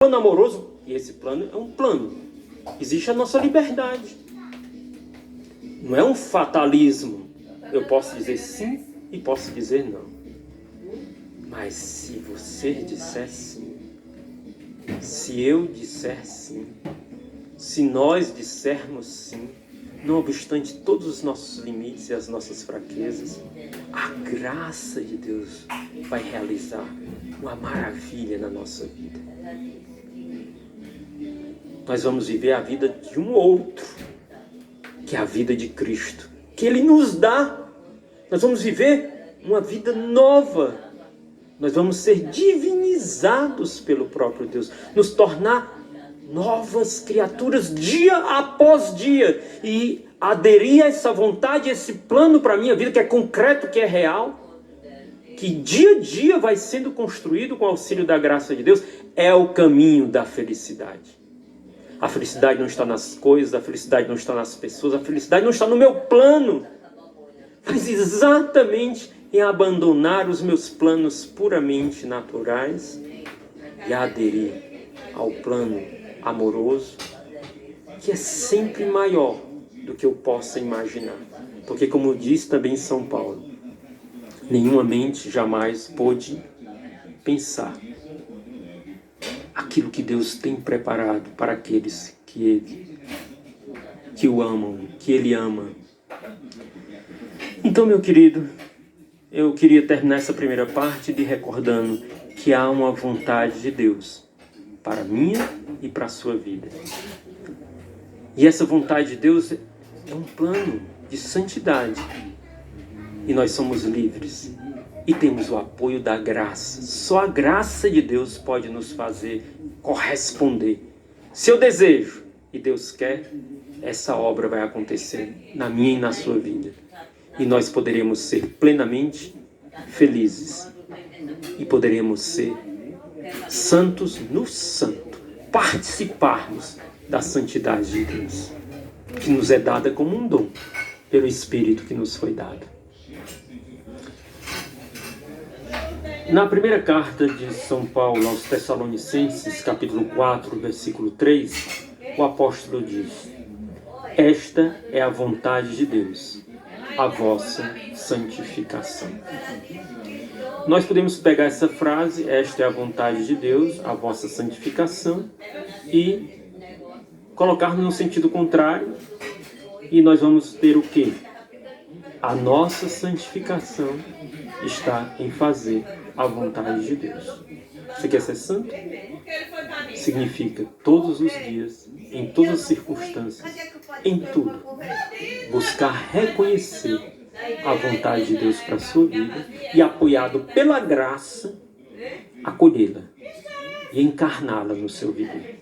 Plano amoroso, e esse plano é um plano. Existe a nossa liberdade. Não é um fatalismo. Eu posso dizer sim e posso dizer não. Mas se você disser sim, se eu disser sim, se nós dissermos sim, não obstante todos os nossos limites e as nossas fraquezas, a graça de Deus vai realizar uma maravilha na nossa vida. Nós vamos viver a vida de um outro, que é a vida de Cristo, que Ele nos dá. Nós vamos viver uma vida nova. Nós vamos ser divinizados pelo próprio Deus, nos tornar novas criaturas dia após dia e aderir a essa vontade, a esse plano para a minha vida que é concreto, que é real, que dia a dia vai sendo construído com o auxílio da graça de Deus, é o caminho da felicidade. A felicidade não está nas coisas, a felicidade não está nas pessoas, a felicidade não está no meu plano, mas exatamente em abandonar os meus planos puramente naturais e aderir ao plano amoroso, que é sempre maior do que eu possa imaginar. Porque, como diz também São Paulo, nenhuma mente jamais pôde pensar aquilo que Deus tem preparado para aqueles que o amam, que Ele ama. Então, meu querido, eu queria terminar essa primeira parte recordando que há uma vontade de Deus para a minha e para a sua vida. E essa vontade de Deus é um plano de santidade. E nós somos livres. E temos o apoio da graça. Só a graça de Deus pode nos fazer corresponder. Se eu desejo e Deus quer, essa obra vai acontecer na minha e na sua vida. E nós poderemos ser plenamente felizes. E poderemos ser santos no santo. Participarmos da santidade de Deus, que nos é dada como um dom, pelo Espírito que nos foi dado. Na primeira carta de São Paulo aos Tessalonicenses, capítulo 4, versículo 3, o apóstolo diz: esta é a vontade de Deus, a vossa santificação. Nós podemos pegar essa frase, esta é a vontade de Deus, a vossa santificação, e colocar no sentido contrário, e nós vamos ter o quê? A nossa santificação está em fazer a vontade de Deus. Você quer ser santo? Significa todos os dias, em todas as circunstâncias, em tudo, buscar reconhecer a vontade de Deus para a sua vida e, apoiado pela graça, acolhê-la e encarná-la no seu viver.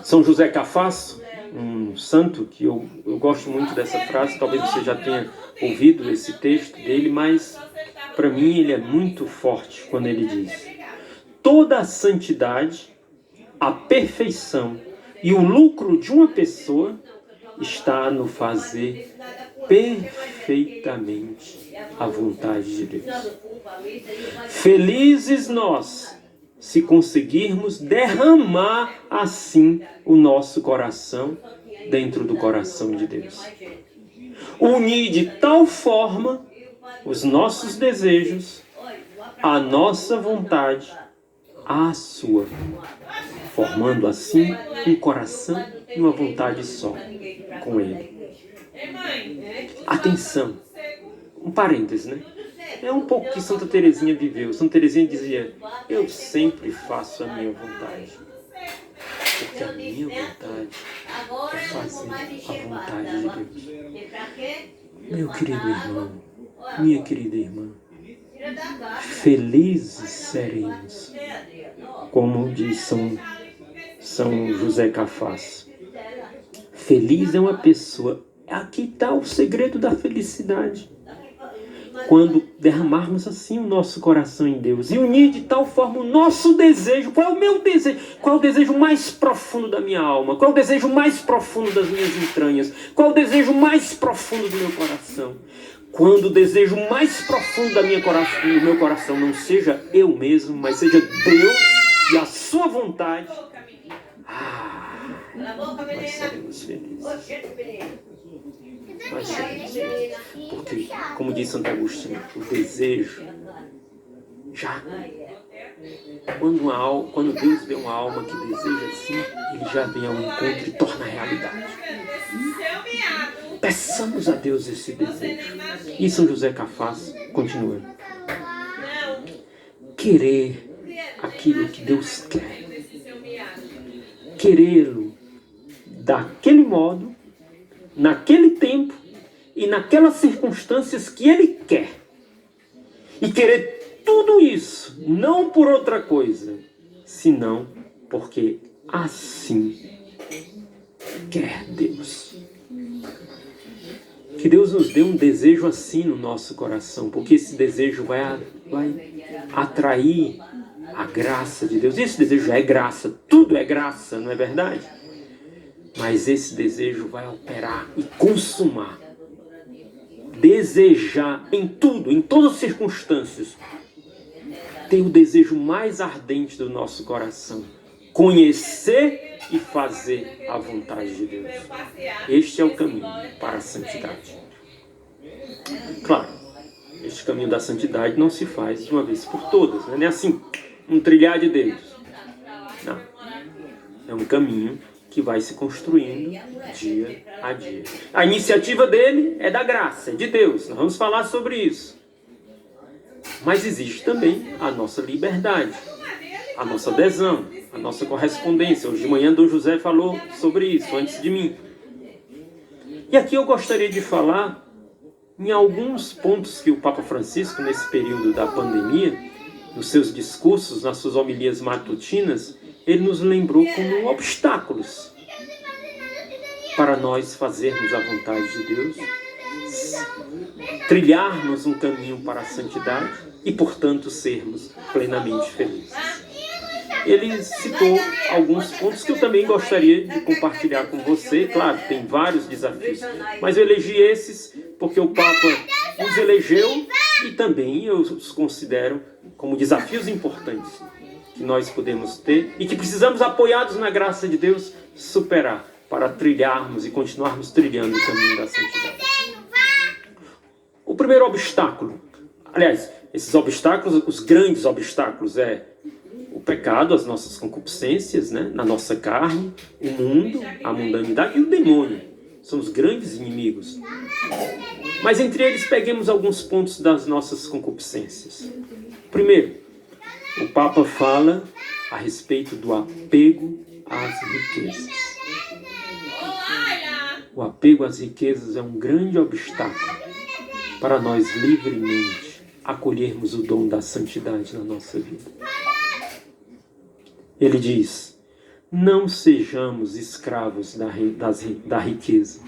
São José Cafasso, um santo que eu gosto muito dessa frase, talvez você já tenha ouvido esse texto dele, mas para mim ele é muito forte quando ele diz: toda a santidade, a perfeição e o lucro de uma pessoa está no fazer perfeitamente a vontade de Deus. Felizes nós se conseguirmos derramar assim o nosso coração dentro do coração de Deus. Unir de tal forma os nossos desejos, a nossa vontade, à sua, formando assim um coração e uma vontade só com Ele. Atenção, um parêntese, né? É um pouco que Santa Teresinha viveu. Santa Teresinha dizia: eu sempre faço a minha vontade, porque a minha vontade é fazer a vontade de Deus. Meu querido irmão, minha querida irmã, felizes seremos, como diz São José Cafasso. Feliz é uma pessoa. Aqui está o segredo da felicidade. Quando derramarmos assim o nosso coração em Deus e unir de tal forma o nosso desejo. Qual é o meu desejo? Qual é o desejo mais profundo da minha alma? Qual é o desejo mais profundo das minhas entranhas? Qual é o desejo mais profundo do meu coração? Quando o desejo mais profundo do meu coração não seja eu mesmo, mas seja Deus, e a sua vontade, nós seremos felizes. Nós seremos felizes. Porque, como diz Santo Agostinho, o desejo já... Quando Deus vê uma alma que deseja assim, Ele já vem ao encontro e torna a realidade. Peçamos a Deus esse desejo. E São José Cafás continua. Querer aquilo que Deus quer. Querê-lo daquele modo, naquele tempo e naquelas circunstâncias que Ele quer. E querer tudo isso, não por outra coisa, senão porque assim quer Deus. Que Deus nos dê um desejo assim no nosso coração, porque esse desejo vai atrair a graça de Deus. Esse desejo é graça, tudo é graça, não é verdade? Mas esse desejo vai operar e consumar. Desejar em tudo, em todas as circunstâncias, ter o desejo mais ardente do nosso coração. Conhecer e fazer a vontade de Deus. Este é o caminho para a santidade. Claro, este caminho da santidade não se faz de uma vez por todas. Não é assim, um trilhar de dedos. Não. É um caminho que vai se construindo dia a dia. A iniciativa dele é da graça, é de Deus. Nós vamos falar sobre isso. Mas existe também a nossa liberdade, a nossa adesão, a nossa correspondência. Hoje de manhã Dom José falou sobre isso, antes de mim. E aqui eu gostaria de falar em alguns pontos que o Papa Francisco, nesse período da pandemia, nos seus discursos, nas suas homilias matutinas, ele nos lembrou como obstáculos para nós fazermos a vontade de Deus, trilharmos um caminho para a santidade e, portanto, sermos plenamente felizes. Ele citou alguns pontos que eu também gostaria de compartilhar com você. Claro, tem vários desafios, mas eu elegi esses porque o Papa os elegeu e também eu os considero como desafios importantes que nós podemos ter e que precisamos, apoiados na graça de Deus, superar para trilharmos e continuarmos trilhando o caminho da santidade. O primeiro obstáculo, aliás, esses obstáculos, os grandes obstáculos é o pecado, as nossas concupiscências, né, na nossa carne, o mundo, a mundanidade e o demônio. São os grandes inimigos. Mas entre eles peguemos alguns pontos das nossas concupiscências. Primeiro, o Papa fala a respeito do apego às riquezas. O apego às riquezas é um grande obstáculo para nós livremente acolhermos o dom da santidade na nossa vida. Ele diz, não sejamos escravos da riqueza.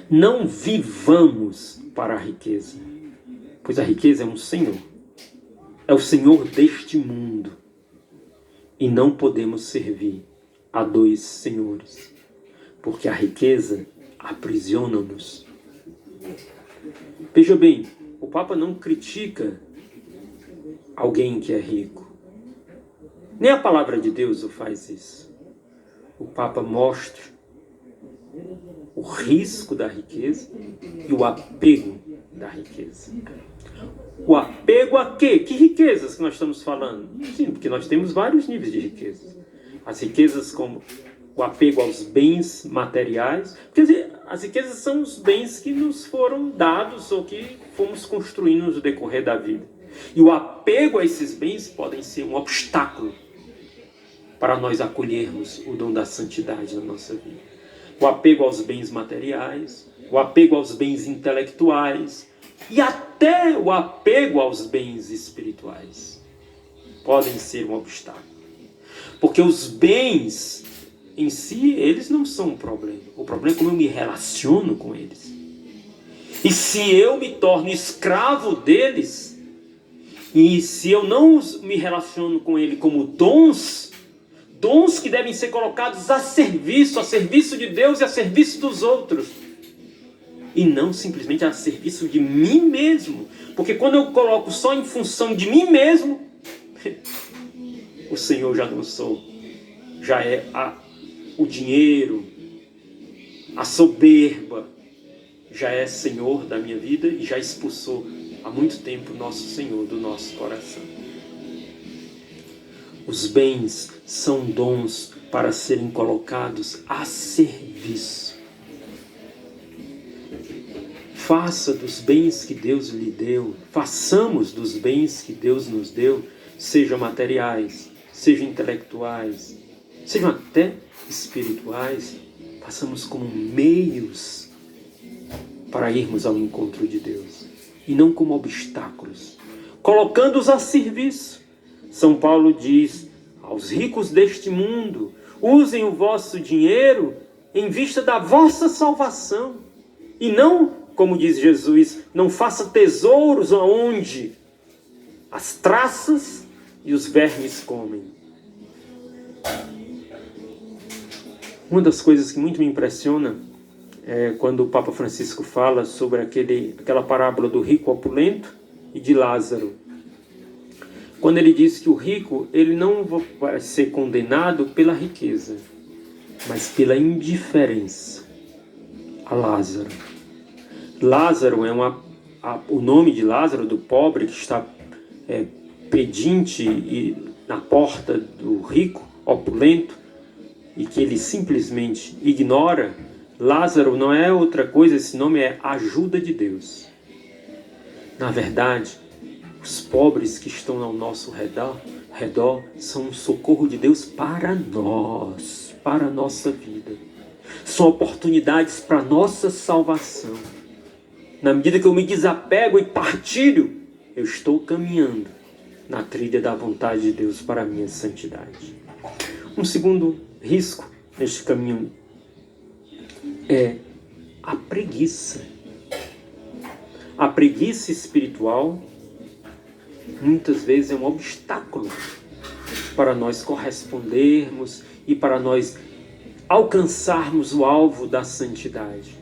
Não vivamos para a riqueza, pois a riqueza é um senhor. É o senhor deste mundo. E não podemos servir a dois senhores, porque a riqueza aprisiona-nos. Veja bem, o Papa não critica alguém que é rico. Nem a palavra de Deus o faz isso. O Papa mostra o risco da riqueza e o apego da riqueza. O apego a quê? Que riquezas que nós estamos falando? Sim, porque nós temos vários níveis de riquezas. As riquezas como o apego aos bens materiais. Quer dizer, as riquezas são os bens que nos foram dados ou que fomos construindo no decorrer da vida. E o apego a esses bens podem ser um obstáculo para nós acolhermos o dom da santidade na nossa vida. O apego aos bens materiais, o apego aos bens intelectuais e até o apego aos bens espirituais podem ser um obstáculo. Porque os bens em si, eles não são um problema. O problema é como eu me relaciono com eles. E se eu me torno escravo deles, e se eu não me relaciono com ele como dons que devem ser colocados a serviço de Deus e a serviço dos outros, e não simplesmente a serviço de mim mesmo, porque quando eu coloco só em função de mim mesmo, o Senhor já não sou. Já é o dinheiro, a soberba, já é Senhor da minha vida e já expulsou há muito tempo o nosso Senhor do nosso coração. Os bens são dons para serem colocados a serviço. Faça dos bens que Deus lhe deu, façamos dos bens que Deus nos deu, sejam materiais, sejam intelectuais, sejam até espirituais, façamos como meios para irmos ao encontro de Deus e não como obstáculos, colocando-os a serviço. São Paulo diz aos ricos deste mundo: usem o vosso dinheiro em vista da vossa salvação. E não, como diz Jesus, não faça tesouros onde as traças e os vermes comem. Uma das coisas que muito me impressiona é quando o Papa Francisco fala sobre aquela parábola do rico opulento e de Lázaro. Quando ele diz que o rico, ele não vai ser condenado pela riqueza, mas pela indiferença a Lázaro. Lázaro é o nome de Lázaro, do pobre que está pedinte e na porta do rico, opulento, e que ele simplesmente ignora. Lázaro não é outra coisa, esse nome é ajuda de Deus. Na verdade, os pobres que estão ao nosso redor são um socorro de Deus para nós, para a nossa vida. São oportunidades para a nossa salvação. Na medida que eu me desapego e partilho, eu estou caminhando na trilha da vontade de Deus para a minha santidade. Um segundo risco neste caminho é a preguiça. A preguiça espiritual muitas vezes é um obstáculo para nós correspondermos e para nós alcançarmos o alvo da santidade.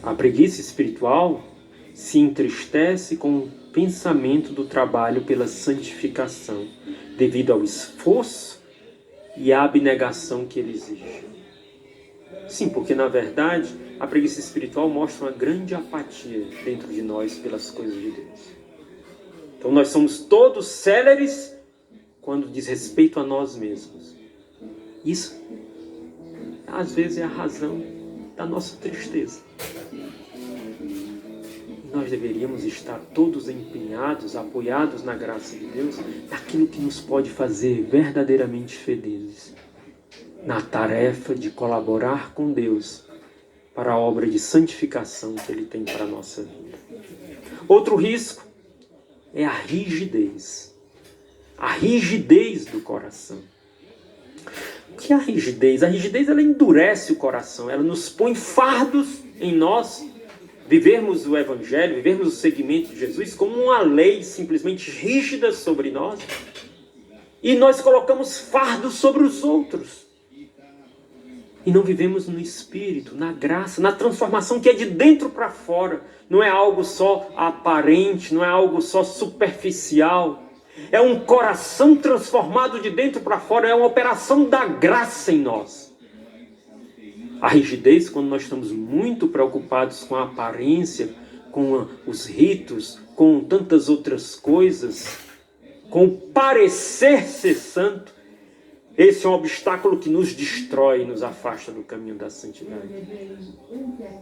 A preguiça espiritual se entristece com o pensamento do trabalho pela santificação, devido ao esforço e à abnegação que ele exige. Sim, porque na verdade a preguiça espiritual mostra uma grande apatia dentro de nós pelas coisas de Deus. Então nós somos todos céleres quando diz respeito a nós mesmos. Isso, às vezes, é a razão da nossa tristeza. Nós deveríamos estar todos empenhados, apoiados na graça de Deus, naquilo que nos pode fazer verdadeiramente felizes, na tarefa de colaborar com Deus para a obra de santificação que Ele tem para a nossa vida. Outro risco é a rigidez do coração. O que é a rigidez? A rigidez, ela endurece o coração, ela nos põe fardos em nós, vivermos o Evangelho, vivermos o seguimento de Jesus como uma lei simplesmente rígida sobre nós, e nós colocamos fardos sobre os outros, e não vivemos no Espírito, na graça, na transformação que é de dentro para fora. Não é algo só aparente, não é algo só superficial. É um coração transformado de dentro para fora, é uma operação da graça em nós. A rigidez, quando nós estamos muito preocupados com a aparência, com os ritos, com tantas outras coisas, com o parecer ser santo, esse é um obstáculo que nos destrói e nos afasta do caminho da santidade.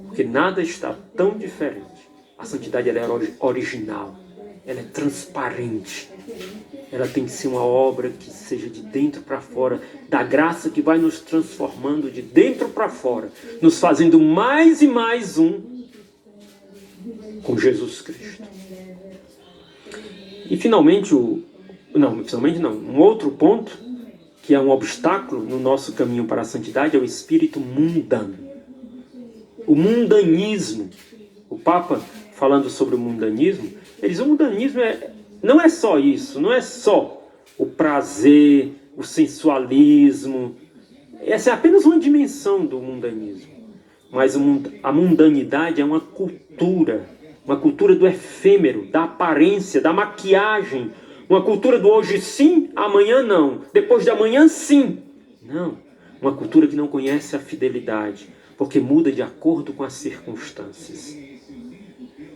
Porque nada está tão diferente. A santidade, ela é original, ela é transparente. Ela tem que ser uma obra que seja de dentro para fora, da graça que vai nos transformando de dentro para fora, nos fazendo mais e mais um com Jesus Cristo. E finalmente, um outro ponto que é um obstáculo no nosso caminho para a santidade é o espírito mundano. O mundanismo. O Papa, falando sobre o mundanismo, ele diz: o mundanismo não é só isso, não é só o prazer, o sensualismo. Essa é apenas uma dimensão do mundanismo. Mas a mundanidade é uma cultura do efêmero, da aparência, da maquiagem, Uma cultura do hoje sim, amanhã não. Depois de amanhã sim. Não. Uma cultura que não conhece a fidelidade, porque muda de acordo com as circunstâncias.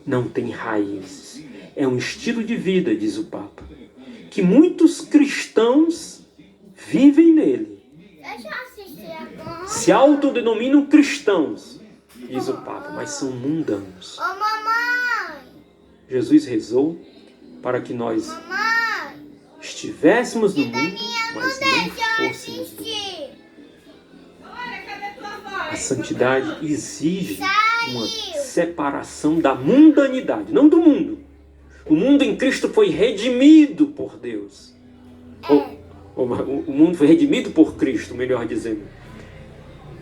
Não tem raízes. É um estilo de vida, diz o Papa, que muitos cristãos vivem nele. Se autodenominam cristãos, diz o Papa, mas são mundanos. Jesus rezou para que nós estivéssemos no mundo, mas não fôssemos do mundo. A santidade exige uma separação da mundanidade, não do mundo. O mundo em Cristo foi redimido por Deus. O mundo foi redimido por Cristo, melhor dizendo.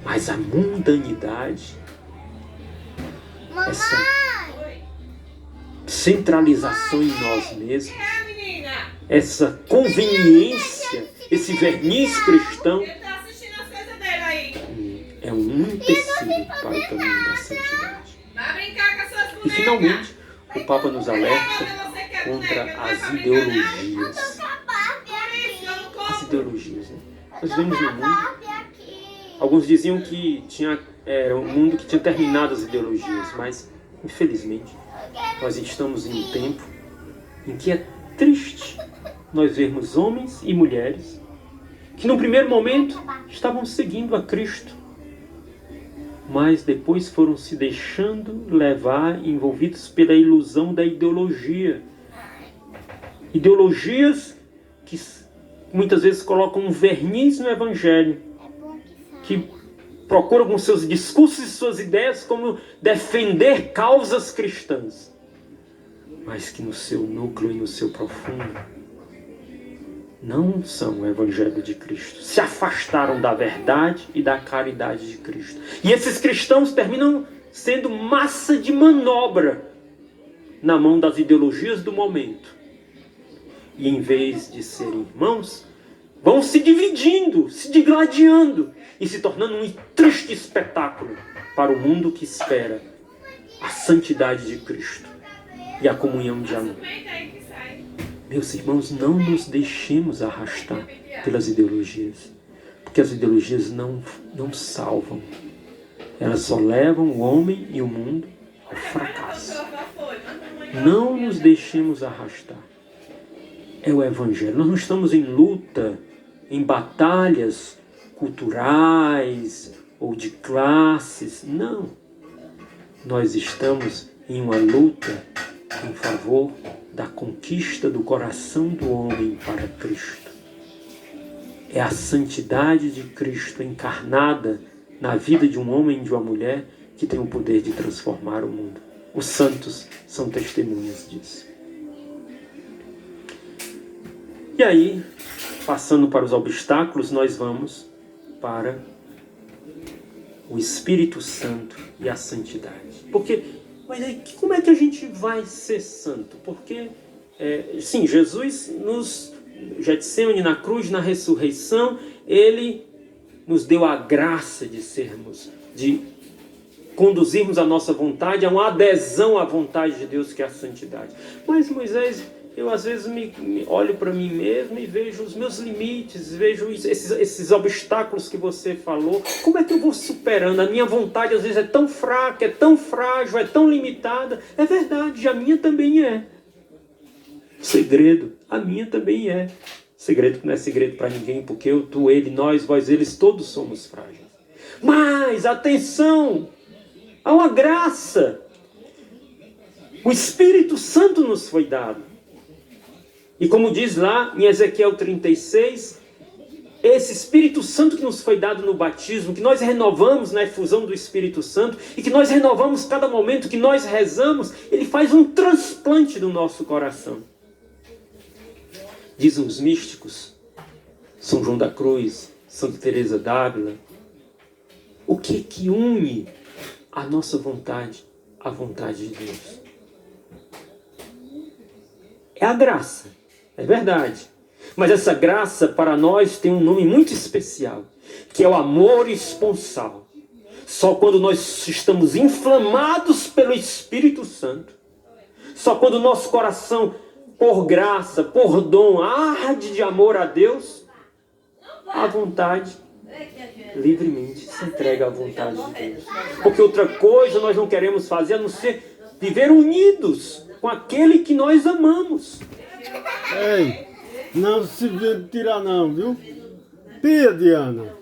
Mas a mundanidade, essa centralização em nós mesmos, essa conveniência, esse verniz cristão, é um empecilho para o caminho da santidade. E finalmente, o Papa nos alerta contra as ideologias. As ideologias, né? Nós vemos no mundo, alguns diziam que era um mundo que tinha terminado as ideologias, mas infelizmente nós estamos em um tempo em que é triste nós vermos homens e mulheres que no primeiro momento estavam seguindo a Cristo, mas depois foram se deixando levar, envolvidos pela ilusão da ideologia. Ideologias que muitas vezes colocam um verniz no Evangelho, que procuram com seus discursos e suas ideias como defender causas cristãs, mas que no seu núcleo e no seu profundo não são o Evangelho de Cristo. Se afastaram da verdade e da caridade de Cristo. E esses cristãos terminam sendo massa de manobra na mão das ideologias do momento. E em vez de serem irmãos, vão se dividindo, se digladiando e se tornando um triste espetáculo para o mundo que espera a santidade de Cristo e a comunhão de amor. Meus irmãos, não nos deixemos arrastar pelas ideologias, porque as ideologias não salvam. Elas só levam o homem e o mundo ao fracasso. Não nos deixemos arrastar. É o Evangelho. Nós não estamos em luta, em batalhas culturais ou de classes. Não. Nós estamos em uma luta em favor da conquista do coração do homem para Cristo. É a santidade de Cristo encarnada na vida de um homem e de uma mulher que tem o poder de transformar o mundo. Os santos são testemunhas disso. E aí, passando para os obstáculos, nós vamos para o Espírito Santo e a santidade. Mas aí, como é que a gente vai ser santo? Porque, sim, Jesus nos Getsemane, na cruz, na ressurreição, Ele nos deu a graça de conduzirmos a nossa vontade a uma adesão à vontade de Deus, que é a santidade. Mas, Moisés, eu às vezes me olho para mim mesmo e vejo os meus limites, vejo esses obstáculos que você falou. Como é que eu vou superando? A minha vontade às vezes é tão fraca, é tão frágil, é tão limitada. É verdade, a minha também é. Segredo, a minha também é. Segredo que não é segredo para ninguém, porque eu, tu, ele, nós, vós, eles, todos somos frágeis. Mas, atenção, há uma graça. O Espírito Santo nos foi dado. E como diz lá em Ezequiel 36, esse Espírito Santo que nos foi dado no batismo, que nós renovamos na efusão do Espírito Santo, e que nós renovamos cada momento que nós rezamos, ele faz um transplante do nosso coração. Dizem os místicos, São João da Cruz, Santa Teresa d'Ávila, o que une a nossa vontade à vontade de Deus? É a graça. É verdade. Mas essa graça para nós tem um nome muito especial, que é o amor esponsal. Só quando nós estamos inflamados pelo Espírito Santo, só quando o nosso coração por graça, por dom, arde de amor a Deus, à vontade, livremente se entrega à vontade de Deus. Porque outra coisa nós não queremos fazer a não ser viver unidos com aquele que nós amamos. Ei, não se tirar não, viu? Pia, Diana.